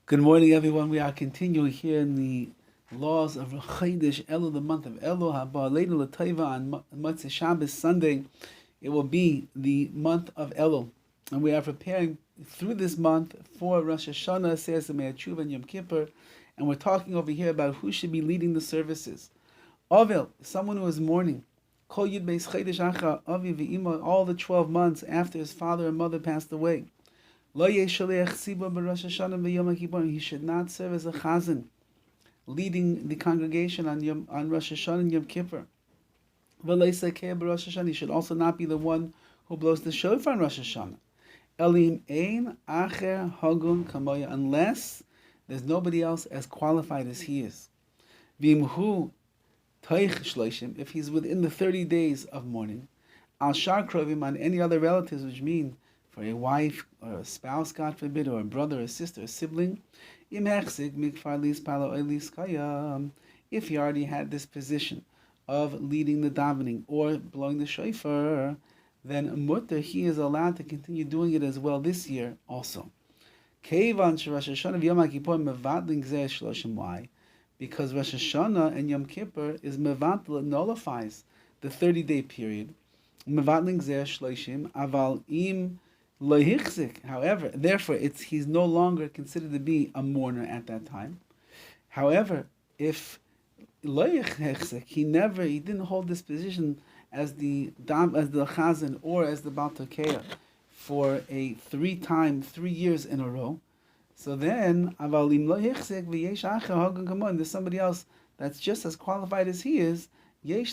Good morning, everyone. We are continuing here in the laws of Chodesh Elul, the month of Elul. Haba Aleinu L'Tova on Motzei Shabbos Sunday. It will be the month of Elul, and we are preparing through this month for Rosh Hashanah, Seis Yemei Tshuva, and Yom Kippur, and we're talking over here about who should be leading the services. Ovel, someone who is mourning. Kol Yud Beis Chodesh Acha Avi V'Imo, all the 12 months after his father and mother passed away. He should not serve as a Chazzan, leading the congregation on Rosh Hashanah and Yom Kippur. He should also not be the one who blows the shofar on Rosh Hashanah. Unless there's nobody else as qualified as he is. If he's within the 30 days of mourning, al shar krovim, on any other relatives, which mean for a wife or a spouse, God forbid, or a brother, a sister, a sibling, if he already had this position of leading the davening or blowing the shofar, then mutter, he is allowed to continue doing it as well this year also. Why? Because Rosh Hashanah and Yom Kippur is mevatl, it nullifies the 30-day period. However, therefore, he's no longer considered to be a mourner at that time. However, if he didn't hold this position as the Chazzan or as the Baal Tokeya for a 3 years in a row, so then there's somebody else that's just as qualified as he is. A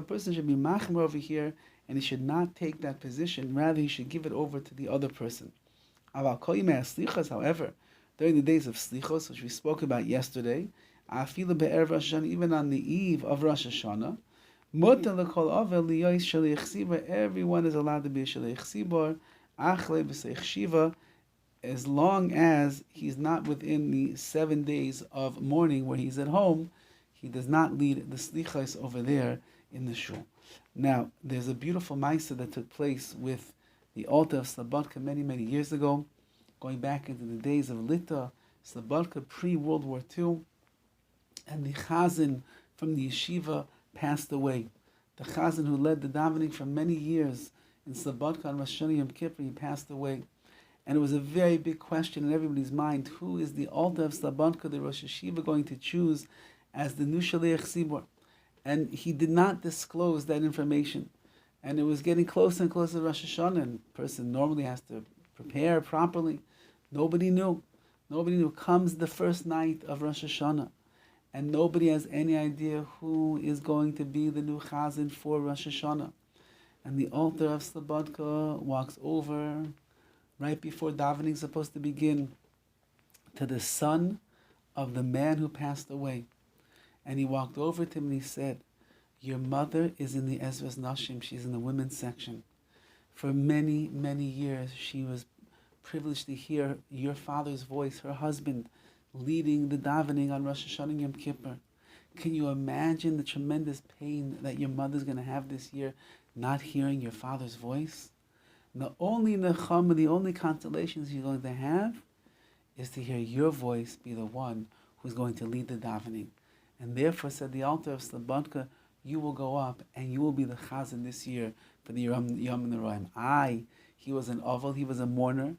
person should be machmer over here, and he should not take that position. Rather, he should give it over to the other person. However, during the days of slichos, which we spoke about yesterday, even on the eve of Rosh Hashanah, everyone is allowed to be a shaliach tzibor, as long as he's not within the 7 days of mourning where he's at home. He does not lead the slichos over there in the shul. Now, there's a beautiful ma'aseh that took place with the altar of Slobodka many years ago, going back into the days of Lita, Slobodka pre-World War II, and the Chazzan from the yeshiva passed away. The Chazzan who led the davening for many years in Slobodka on Rosh Hashanah Yom Kippur, he passed away. And it was a very big question in everybody's mind: who is the altar of Slobodka, the Rosh Hashiva, going to choose as the new Shaliach Tzibor? And he did not disclose that information. And it was getting closer and closer to Rosh Hashanah, and a person normally has to prepare properly. Nobody knew. Nobody knew. Comes the first night of Rosh Hashanah, and nobody has any idea who is going to be the new Chazzan for Rosh Hashanah. And the altar of Slobodka walks over, right before davening is supposed to begin, to the son of the man who passed away. And he walked over to him and he said, "Your mother is in the Ezras Nashim, she's in the women's section. For many years she was privileged to hear your father's voice, her husband, leading the davening on Rosh Hashanah and Yom Kippur. Can you imagine the tremendous pain that your mother's going to have this year, not hearing your father's voice? The only nechama, the only consolation she's going to have is to hear your voice be the one who's going to lead the davening. And therefore," said the altar of Slobodka, "you will go up and you will be the Chazzan this year for the Yom Noraim." He was an oval, he was a mourner.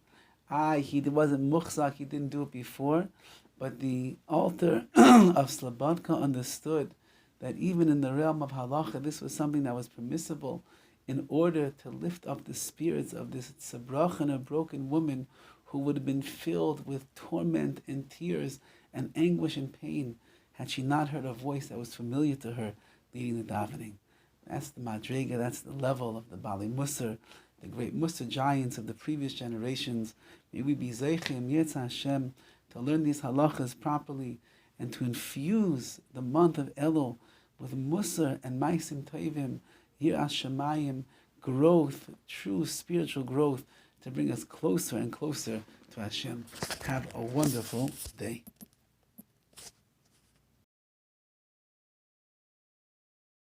He wasn't muchzak, he didn't do it before. But the altar of Slobodka understood that even in the realm of halacha, this was something that was permissible in order to lift up the spirits of this tzabrach and a broken woman who would have been filled with torment and tears and anguish and pain had she not heard a voice that was familiar to her leading the davening. That's the madrega, that's the level of the Bali Musar, the great Musar giants of the previous generations. May we be zeichim, Yetz Hashem, to learn these halachas properly and to infuse the month of Elul with Musar and Maisim Tovim, Yiras Shamayim, growth, true spiritual growth, to bring us closer and closer to Hashem. Have a wonderful day.